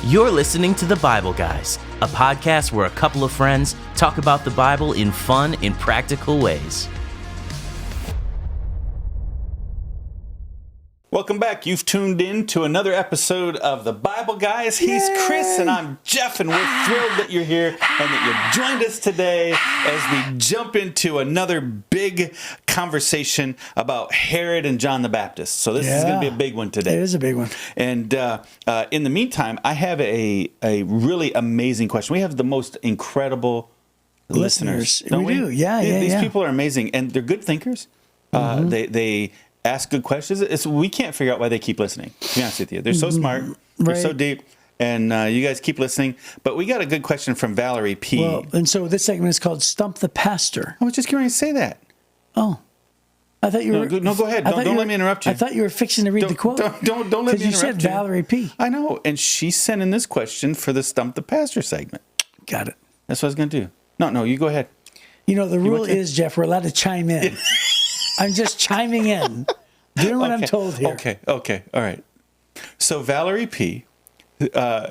You're listening to The Bible Guys, a podcast where a couple of friends talk about the Bible in fun and practical ways. Welcome back. You've tuned in to another episode of The Bible Guys. He's Chris and I'm Jeff, and we're thrilled that you're here and that you joined us today as we jump into another big conversation about Herod and John the Baptist. So this is going to be a big one today. It is a big one. And in the meantime, I have a really amazing question. We have the most incredible listeners. Don't we do. Yeah, These people are amazing, and they're good thinkers. They ask good questions. We can't figure out why they keep listening, to be honest with you. They're so smart. They're so deep. And you guys keep listening. But we got a good question from Valerie P. Well, and so this segment is called Stump the Pastor. I was just going to say that. Oh. I thought you were... No, go ahead. Don't let me interrupt you. I thought you were fixing to read the quote. Don't let me interrupt you. Because you said Valerie P. I know. And she sent in this question for the Stump the Pastor segment. Got it. That's what I was going to do. No, you go ahead. You know, the rule is, Jeff, we're allowed to chime in. I'm just chiming in. Doing what I'm told here. Okay. All right. So Valerie P.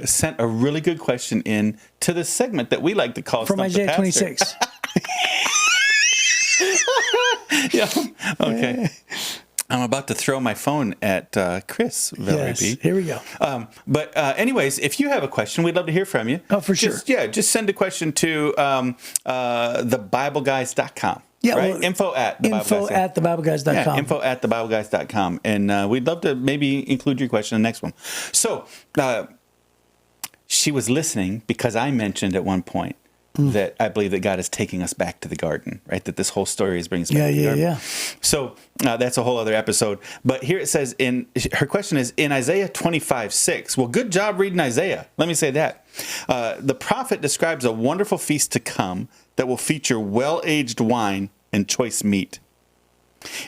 Sent a really good question in to the segment that we like to call from Isaiah 26. Yeah. Okay. I'm about to throw my phone at Chris, Valerie P. Here we go. But anyways, if you have a question, we'd love to hear from you. Oh, for sure. Just send a question to thebibleguys.com. Yeah, right? well, info at thebibleguys.com. Yeah, info at thebibleguys.com. And we'd love to maybe include your question in the next one. So she was listening because I mentioned at one point that I believe that God is taking us back to the garden, right? That this whole story is bringing us back to the garden. Yeah. So that's a whole other episode. But here it says, her question is, in Isaiah 25:6. Well, good job reading Isaiah. Let me say that. The prophet describes a wonderful feast to come that will feature well-aged wine and choice meat.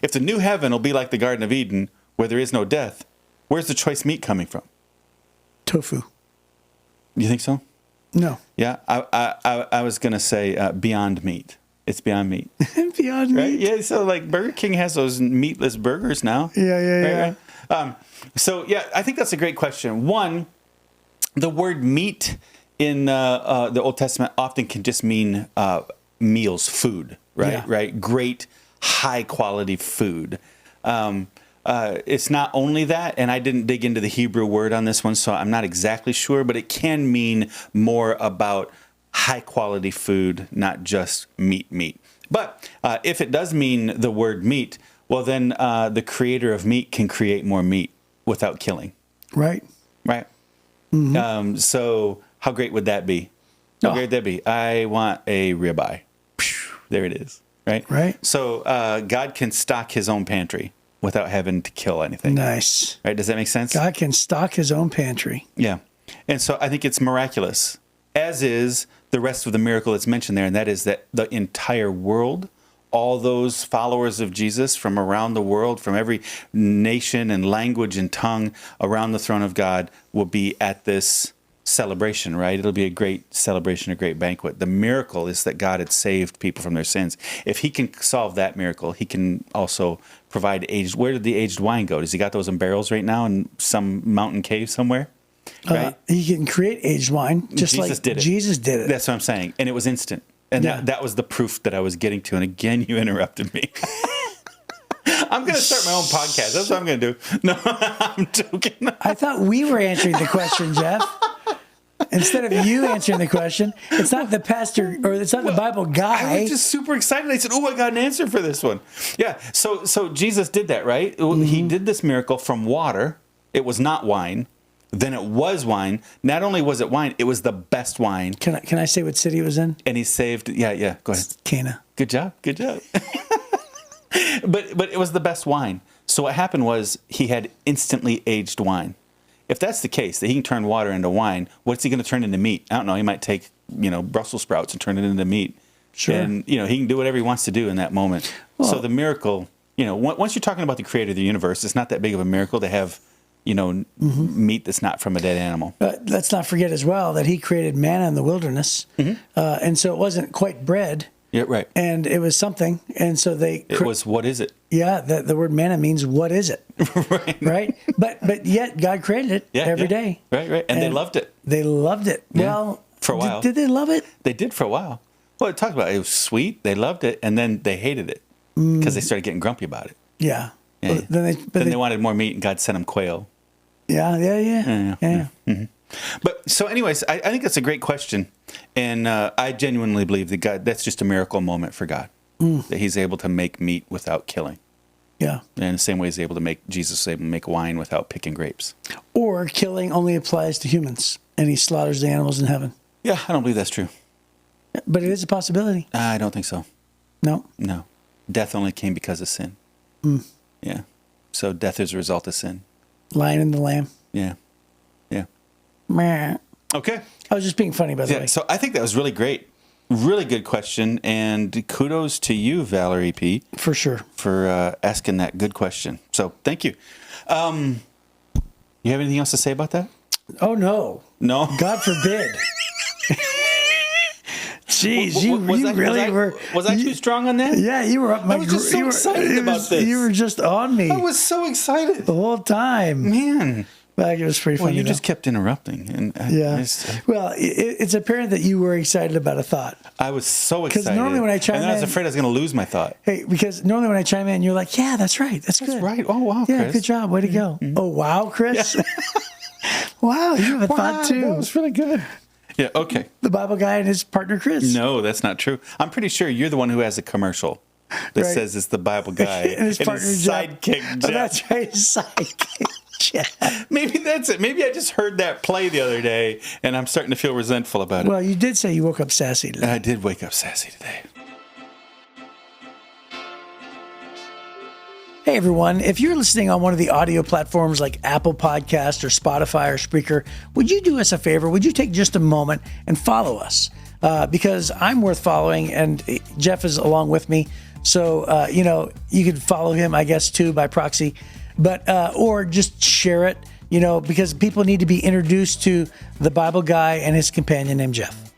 If the new heaven will be like the Garden of Eden, where there is no death, where's the choice meat coming from? Tofu. You think so? No. Yeah, I was going to say Beyond Meat. It's Beyond Meat. Beyond right? Meat? Yeah, so like Burger King has those meatless burgers now. Yeah. Right? So, I think that's a great question. One, the word meat in the Old Testament often can just mean meals, food, right? Yeah. Right? Great, high-quality food. It's not only that, and I didn't dig into the Hebrew word on this one, so I'm not exactly sure, but it can mean more about high-quality food, not just meat. But if it does mean the word meat, well, then the creator of meat can create more meat without killing. Right. Mm-hmm. So how great would that be? How great would that be? I want a ribeye. There it is. Right. So God can stock his own pantry without having to kill anything. Nice. Right? Does that make sense? God can stock his own pantry. Yeah. And so I think it's miraculous, as is the rest of the miracle that's mentioned there, and that is that the entire world, all those followers of Jesus from around the world, from every nation and language and tongue around the throne of God will be at this celebration, right? It'll be a great celebration, a great banquet. The miracle is that God had saved people from their sins. If he can solve that miracle, he can also provide aged. Where did the aged wine go? Does he got those in barrels right now in some mountain cave somewhere? Right? He can create aged wine just Jesus did it. That's what I'm saying. And it was instant. And that was the proof that I was getting to. And again, you interrupted me. I'm going to start my own podcast. That's what I'm going to do. No, I'm joking. I thought we were answering the question, Jeff. Instead of you answering the question, it's not the pastor or it's not the Bible guy. I was just super excited. I said, I got an answer for this one. Yeah. So Jesus did that, right? Mm-hmm. He did this miracle from water. It was not wine. Then it was wine. Not only was it wine, it was the best wine. Can I say what city it was in? And he saved. Yeah. Go ahead. Cana. Good job. But it was the best wine. So what happened was he had instantly aged wine. If that's the case, that he can turn water into wine, what's he going to turn into meat? I don't know. He might take, Brussels sprouts and turn it into meat. Sure. And, he can do whatever he wants to do in that moment. Well, so the miracle, once you're talking about the creator of the universe, it's not that big of a miracle to have, meat that's not from a dead animal. Let's not forget as well that he created manna in the wilderness. Mm-hmm. And so it wasn't quite bread. Yeah, right. And it was something. And so It was, what is it? yeah, the word manna means what is it? Right. But yet God created it every day. Right. And they loved it. They loved it. Yeah, Well, for a while. Did they love it? They did for a while. Well, it talked about it was sweet. They loved it, and then they hated it because they started getting grumpy about it. Yeah. Yeah. Well, then They wanted more meat, and God sent them quail. Yeah. But so, anyways, I think that's a great question, and I genuinely believe that God, that's just a miracle moment for God, that He's able to make meat without killing. Yeah. And in the same way, He's able to make Jesus able to make wine without picking grapes. Or killing only applies to humans, and He slaughters the animals in heaven. Yeah, I don't believe that's true. But it is a possibility. I don't think so. No. No, death only came because of sin. Yeah, so death is a result of sin. Lion and the lamb. Yeah. Meh. Okay. I was just being funny, by the way. So I think that was really great. Really good question. And kudos to you, Valerie P., For sure. for asking that good question. So thank you. You have anything else to say about that? Oh, no. No? God forbid. Jeez, you Was really were. Was I too strong on that? Yeah, you were up my. I was just so excited about this. You were just on me I was so excited. the whole time. Man. But it was pretty Well, funny. you though. just kept interrupting. And Well, it's apparent that you were excited about a thought. I was so excited. normally when I chime and then I was in- afraid I was going to lose my thought. Hey, because normally when I chime in, you're like, "Yeah, that's right. That's good. right. Oh, wow, Yeah, Chris. good job. Way to go. Oh, wow, Chris. Wow, you have a thought too. That was really good. Yeah, okay. The Bible guy and his partner Chris. No, that's not true. I'm pretty sure you're the one who has a commercial that Right. says it's the Bible guy and his partner Jeff. sidekick Oh, Jeff. that's right, his sidekick Jeff. Maybe that's it. Maybe I just heard that play the other day, and I'm starting to feel resentful about it. Well, you did say you woke up sassy today. I did wake up sassy today. Hey everyone, if you're listening on one of the audio platforms like Apple Podcast or Spotify or Spreaker, would you do us a favor? Would you take just a moment and follow us? Because I'm worth following and Jeff is along with me. So, you could follow him, I guess, too, by proxy. But, or just share it, because people need to be introduced to the Bible guy and his companion named Jeff.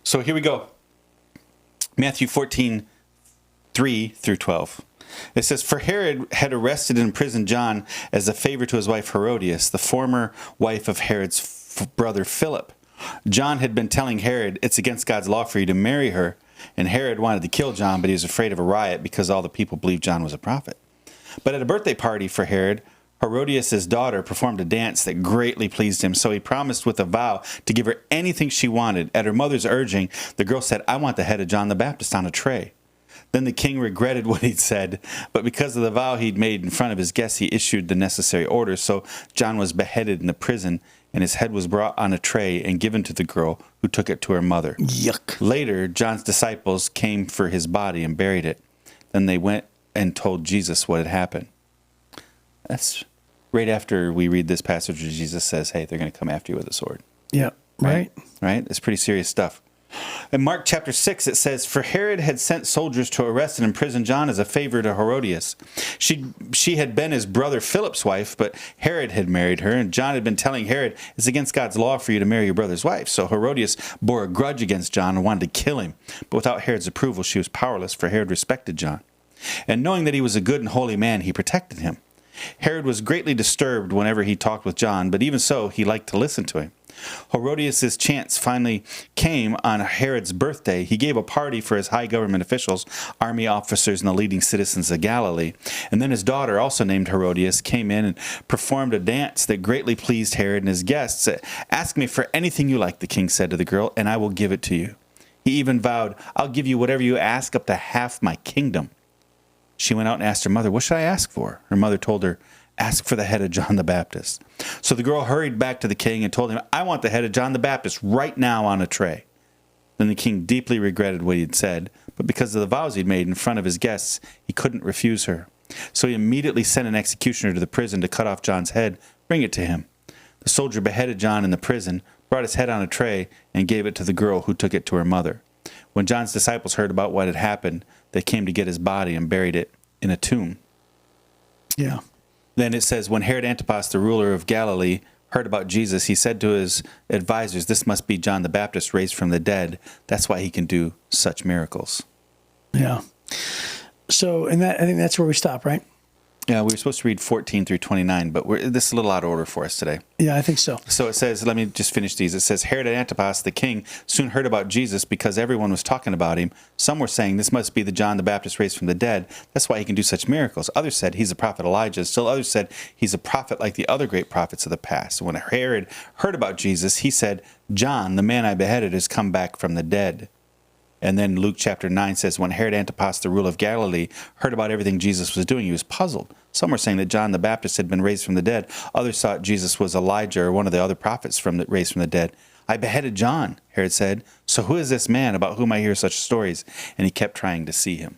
So here we go. Matthew 14, 3 through 12. It says, For Herod had arrested and imprisoned John as a favor to his wife Herodias, the former wife of Herod's brother Philip. John had been telling Herod, it's against God's law for you to marry her, and Herod wanted to kill John, but he was afraid of a riot because all the people believed John was a prophet. But at a birthday party for Herod, Herodias' daughter performed a dance that greatly pleased him, so he promised with a vow to give her anything she wanted. At her mother's urging, the girl said, I want the head of John the Baptist on a tray. Then the king regretted what he'd said, but because of the vow he'd made in front of his guests, he issued the necessary orders. So John was beheaded in the prison, and his head was brought on a tray and given to the girl, who took it to her mother. Yuck. Later, John's disciples came for his body and buried it. Then they went and told Jesus what had happened. That's right after we read this passage where Jesus says, hey, they're going to come after you with a sword. Yeah, right. Right? It's pretty serious stuff. In Mark chapter 6, it says, For Herod had sent soldiers to arrest and imprison John as a favor to Herodias. She had been his brother Philip's wife, but Herod had married her, and John had been telling Herod, it's against God's law for you to marry your brother's wife. So Herodias bore a grudge against John and wanted to kill him. But without Herod's approval, she was powerless, for Herod respected John. And knowing that he was a good and holy man, he protected him. Herod was greatly disturbed whenever he talked with John, but even so, he liked to listen to him. Herodias' chance finally came on Herod's birthday. He gave a party for his high government officials, army officers, and the leading citizens of Galilee. And then his daughter, also named Herodias, came in and performed a dance that greatly pleased Herod and his guests. Ask me for anything you like, the king said to the girl, and I will give it to you. He even vowed, I'll give you whatever you ask, up to half my kingdom. She went out and asked her mother, what should I ask for? Her mother told her, ask for the head of John the Baptist. So the girl hurried back to the king and told him, I want the head of John the Baptist right now on a tray. Then the king deeply regretted what he had said, but because of the vows he'd made in front of his guests, he couldn't refuse her. So he immediately sent an executioner to the prison to cut off John's head, bring it to him. The soldier beheaded John in the prison, brought his head on a tray, and gave it to the girl, who took it to her mother. When John's disciples heard about what had happened, they came to get his body and buried it in a tomb. Yeah. Then it says, when Herod Antipas, the ruler of Galilee, heard about Jesus, he said to his advisors, "This must be John the Baptist raised from the dead. That's why he can do such miracles." Yeah. So, and that, I think that's where we stop, right? Yeah, we were supposed to read 14 through 29, but this is a little out of order for us today. Yeah, I think so. So it says, let me just finish these. It says, Herod Antipas, the king, soon heard about Jesus because everyone was talking about him. Some were saying, this must be the John the Baptist raised from the dead. That's why he can do such miracles. Others said, he's a prophet Elijah. Still others said, he's a prophet like the other great prophets of the past. When Herod heard about Jesus, he said, John, the man I beheaded, has come back from the dead. And then Luke chapter 9 says, when Herod Antipas, the ruler of Galilee, heard about everything Jesus was doing, he was puzzled. Some were saying that John the Baptist had been raised from the dead. Others thought Jesus was Elijah or one of the other prophets raised from the dead. I beheaded John, Herod said. So who is this man about whom I hear such stories? And he kept trying to see him.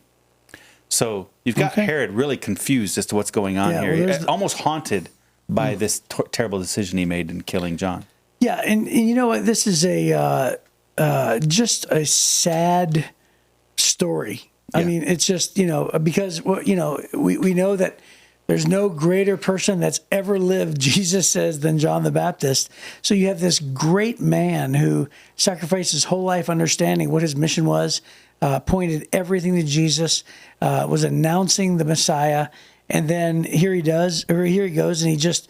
So you've got Herod really confused as to what's going on here. Well, almost haunted by this terrible decision he made in killing John. Yeah, and you know what? This is just a sad story. Yeah. I mean, it's just, because, we know that there's no greater person that's ever lived, Jesus says, than John the Baptist. So you have this great man who sacrificed his whole life understanding what his mission was, pointed everything to Jesus, was announcing the Messiah. And then here he goes, and he just,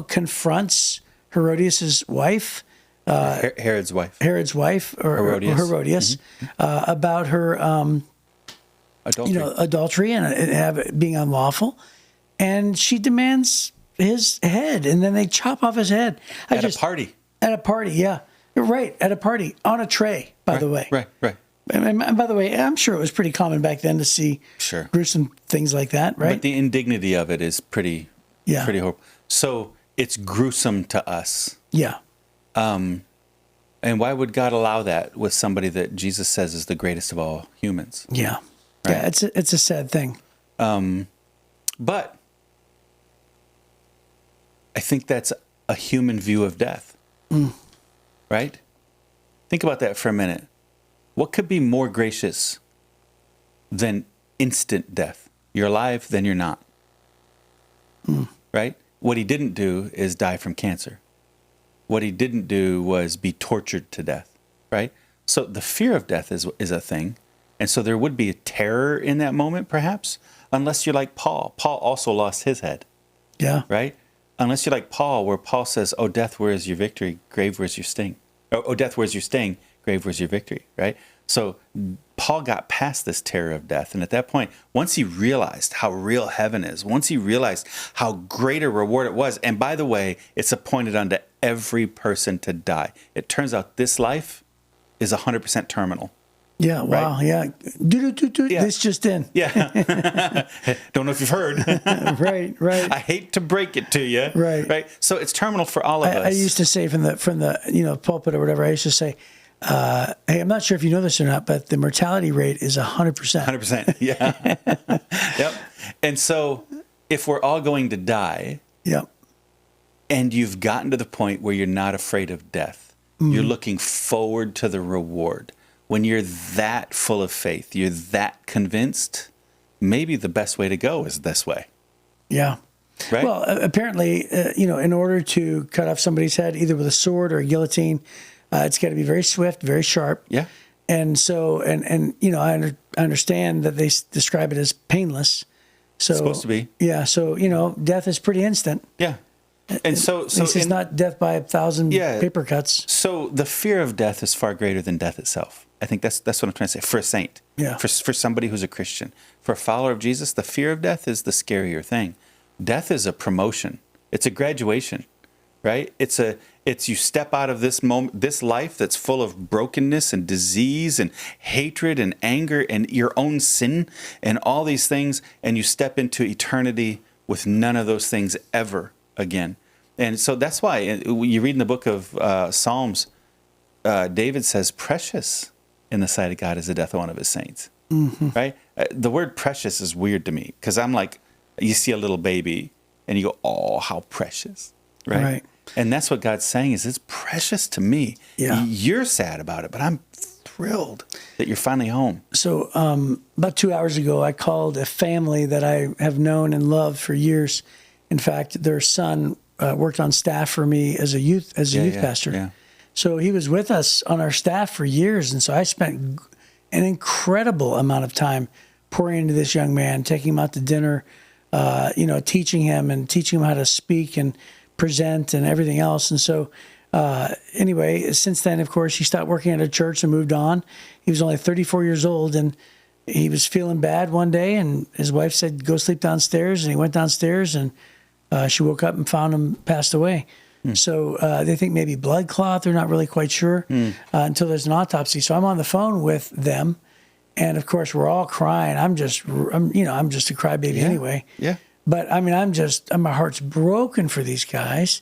confronts Herodias' wife. Herod's wife, or Herodias, about her adultery and being unlawful, and she demands his head, and then they chop off his head at a party. At a party, yeah, right, at a party on a tray. By the way, right. And by the way, I'm sure it was pretty common back then to see gruesome things like that, right? But the indignity of it is pretty horrible. So it's gruesome to us. Yeah. And why would God allow that with somebody that Jesus says is the greatest of all humans? Yeah. Right? Yeah, it's a sad thing. But I think that's a human view of death. Right? Think about that for a minute. What could be more gracious than instant death? You're alive, then you're not. Right? What he didn't do is die from cancer. What he didn't do was be tortured to death, right? So the fear of death is a thing. And so there would be a terror in that moment, perhaps, unless you're like Paul. Paul also lost his head. Yeah. Right? Unless you're like Paul, where Paul says, oh, death, where is your victory? Grave, where's your sting? Oh, death, where's your sting? Grave, where's your victory? Right? So Paul got past this terror of death. And at that point, once he realized how real heaven is, once he realized how great a reward it was, and by the way, it's appointed unto every person to die. It turns out this life is 100% terminal. Yeah, wow, right? Yeah. This just in. Yeah. Don't know if you've heard. Right. I hate to break it to you. Right. So it's terminal for all of us. I used to say from the pulpit or whatever, I used to say, hey, I'm not sure if you know this or not, but the mortality rate is 100%. 100%, yeah. Yep. And so if we're all going to die, yep, and you've gotten to the point where you're not afraid of death, you're looking forward to the reward. When you're that full of faith, you're that convinced, maybe the best way to go is this way. Yeah. Right? Well, apparently, in order to cut off somebody's head, either with a sword or a guillotine, it's got to be very swift, very sharp. Yeah. And so, I understand that they describe it as painless. So, it's supposed to be. Yeah. So, death is pretty instant. Yeah. And so it's not death by 1,000 paper cuts. So the fear of death is far greater than death itself. I think that's what I'm trying to say. For a saint, for somebody who's a Christian, for a follower of Jesus, the fear of death is the scarier thing. Death is a promotion. It's a graduation, right? It's you step out of this moment, this life that's full of brokenness and disease and hatred and anger and your own sin and all these things, and you step into eternity with none of those things ever again. And so that's why you read in the book of Psalms, David says, precious in the sight of God is the death of one of his saints. Right? The word precious is weird to me because I'm like, you see a little baby and you go, oh, how precious. Right? And that's what God's saying is it's precious to me. Yeah. You're sad about it, but I'm thrilled that you're finally home. So about 2 hours ago, I called a family that I have known and loved for years. In fact, their son worked on staff for me as a youth pastor. Yeah. So he was with us on our staff for years, and so I spent an incredible amount of time pouring into this young man, taking him out to dinner, teaching him how to speak and present and everything else. And so anyway, since then, of course, he stopped working at a church and moved on. He was only 34 years old, and he was feeling bad one day, and his wife said, "Go sleep downstairs." And he went downstairs, and she woke up and found him passed away. So they think maybe blood clot. They're not really quite sure until there's an autopsy. So I'm on the phone with them, and of course we're all crying. I'm just a crybaby anyway. Yeah. But I mean, my heart's broken for these guys.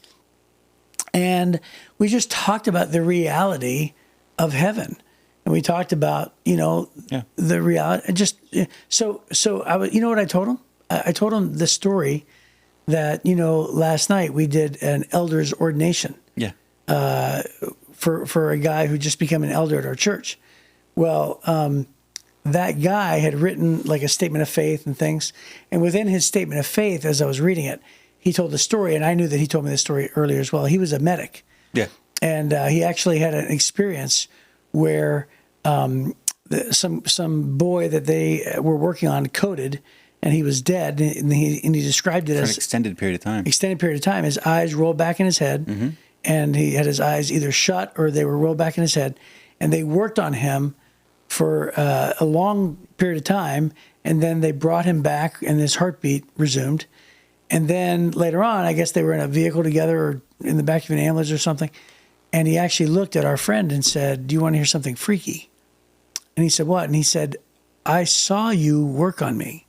And we just talked about the reality of heaven. And we talked about, the reality. So I was, you know what I told him? I told him the story that, last night we did an elder's ordination. Yeah. For a guy who just became an elder at our church. Well, that guy had written like a statement of faith and things. And within his statement of faith, as I was reading it, he told the story, and I knew that he told me the story earlier as well. He was a medic. Yeah. And he actually had an experience where some boy that they were working on coded, and he was dead, and he described it for as an extended period of time. Extended period of time. His eyes rolled back in his head, and he had his eyes either shut or they were rolled back in his head, and they worked on him for a long period of time, and then they brought him back, and his heartbeat resumed. And then later on, I guess they were in a vehicle together or in the back of an ambulance or something, and he actually looked at our friend and said, "Do you want to hear something freaky?" And he said, "What?" And he said, "I saw you work on me."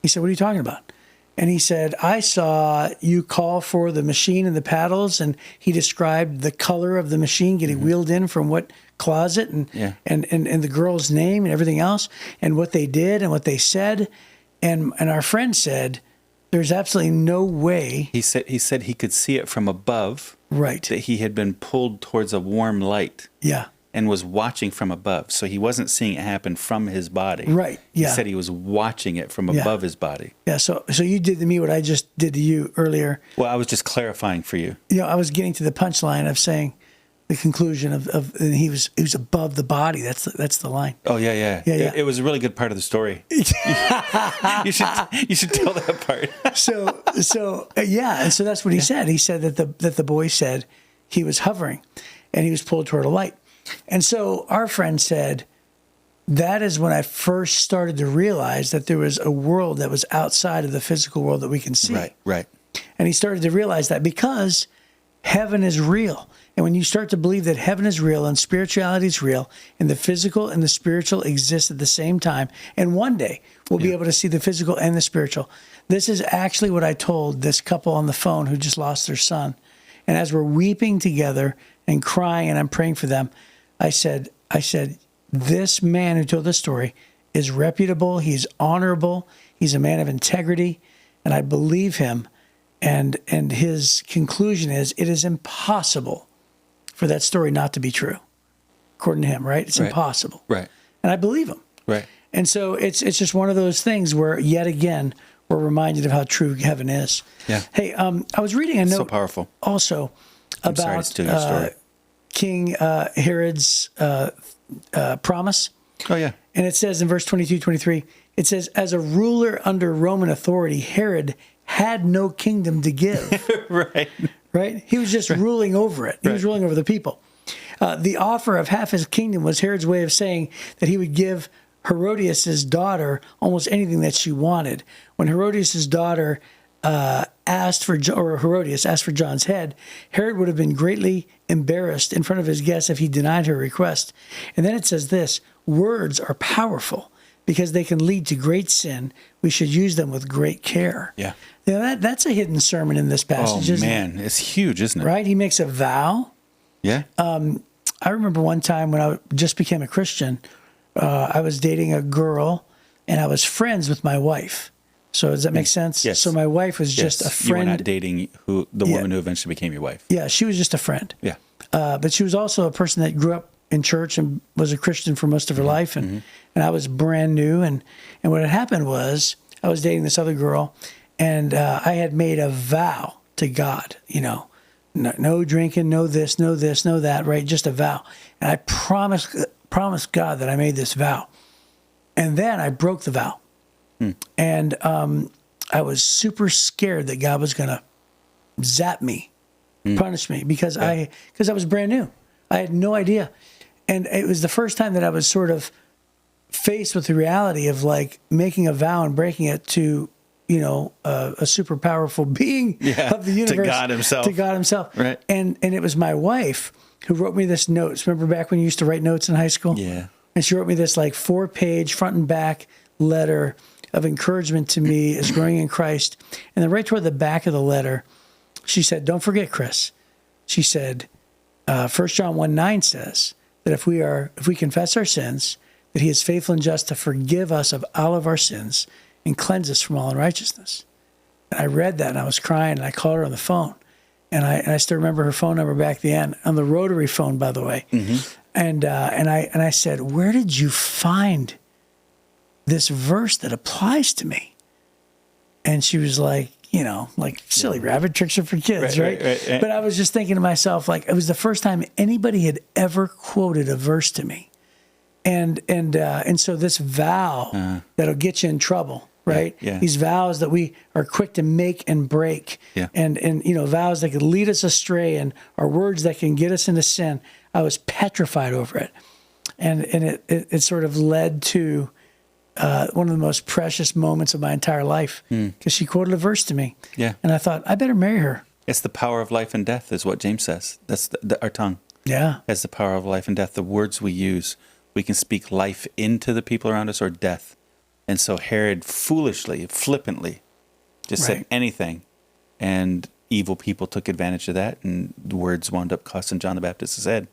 He said, "What are you talking about?" And he said, "I saw you call for the machine and the paddles," and he described the color of the machine getting wheeled in from what closet and the girl's name and everything else and what they did and what they said. And our friend said, "There's absolutely no way." He said he could see it from above. Right. That he had been pulled towards a warm light. Yeah. And was watching from above. So he wasn't seeing it happen from his body. Right. Yeah. He said he was watching it from above his body. Yeah. So you did to me what I just did to you earlier. Well, I was just clarifying for you. I was getting to the punchline of saying the conclusion of and he was above the body. That's the line. Oh yeah. It was a really good part of the story. you should tell that part. so and so that's what he said. He said that the boy said he was hovering, and he was pulled toward a light. And so our friend said, that is when I first started to realize that there was a world that was outside of the physical world that we can see. Right. And he started to realize that because heaven is real. And when you start to believe that heaven is real and spirituality is real and the physical and the spiritual exist at the same time, and one day we'll be able to see the physical and the spiritual. This is actually what I told this couple on the phone who just lost their son. And as we're weeping together and crying and I'm praying for them, I said, this man who told this story is reputable. He's honorable. He's a man of integrity, and I believe him. And his conclusion is, it is impossible for that story not to be true, according to him. Right? It's impossible. Right. And I believe him. Right. And so it's just one of those things where yet again we're reminded of how true heaven is. Yeah. Hey, I was reading a note. So powerful. Also I'm sorry about to steal your story. King Herod's promise. Oh, yeah. And it says in verse 22-23, it says, as a ruler under Roman authority, Herod had no kingdom to give. Right? He was just ruling over it. He was ruling over the people. The offer of half his kingdom was Herod's way of saying that he would give Herodias' daughter almost anything that she wanted. When Herodias' daughter Herodias asked for John's head, Herod would have been greatly embarrassed in front of his guests if he denied her request. And then it says this, words are powerful because they can lead to great sin. We should use them with great care. Yeah. That's a hidden sermon in this passage, isn't it? It's huge, isn't it? Right? He makes a vow. Yeah. I remember one time when I just became a Christian, I was dating a girl and I was friends with my wife. So does that make sense? Yes. So my wife was just a friend. You were not dating the woman who eventually became your wife. Yeah, she was just a friend. Yeah. But she was also a person that grew up in church and was a Christian for most of her life. And I was brand new. And what had happened was I was dating this other girl, and I had made a vow to God, no drinking, no this, no that, right? Just a vow. And I promised God that I made this vow. And then I broke the vow. And I was super scared that God was going to zap me, punish me, because I was brand new. I had no idea. And it was the first time that I was sort of faced with the reality of like making a vow and breaking it to, a super powerful being of the universe. To God himself. Right. And it was my wife who wrote me this note. Remember back when you used to write notes in high school? Yeah. And she wrote me this like 4-page front and back letter of encouragement to me as growing in Christ. And then right toward the back of the letter, she said, don't forget, Chris. She said, 1 John 1:9 says that if we confess our sins, that he is faithful and just to forgive us of all of our sins and cleanse us from all unrighteousness. And I read that and I was crying and I called her on the phone. And I still remember her phone number back then, on the rotary phone, by the way. Mm-hmm. And I said, where did you find this verse that applies to me? And she was like, like silly rabbit tricks are for kids, right? But I was just thinking to myself, like, it was the first time anybody had ever quoted a verse to me. And so this vow that'll get you in trouble, right? Yeah. These vows that we are quick to make and break, and vows that could lead us astray, and our words that can get us into sin. I was petrified over it, and it sort of led to one of the most precious moments of my entire life, because she quoted a verse to me, and I thought, I better marry her. It's the power of life and death, is what James says. That's our tongue. Yeah, has the power of life and death. The words we use. We can speak life into the people around us or death. And so Herod foolishly, flippantly, just said anything. And evil people took advantage of that, and the words wound up costing John the Baptist his head.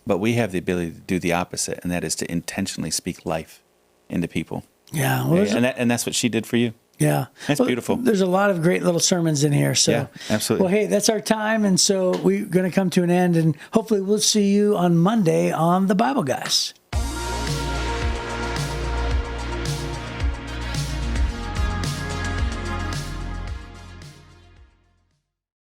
But we have the ability to do the opposite, and that is to intentionally speak life into people. Yeah. Well, and that's what she did for you. Yeah. That's beautiful. There's a lot of great little sermons in here. So, absolutely. Well, hey, that's our time. And so we're going to come to an end, and hopefully we'll see you on Monday on the Bible Guys.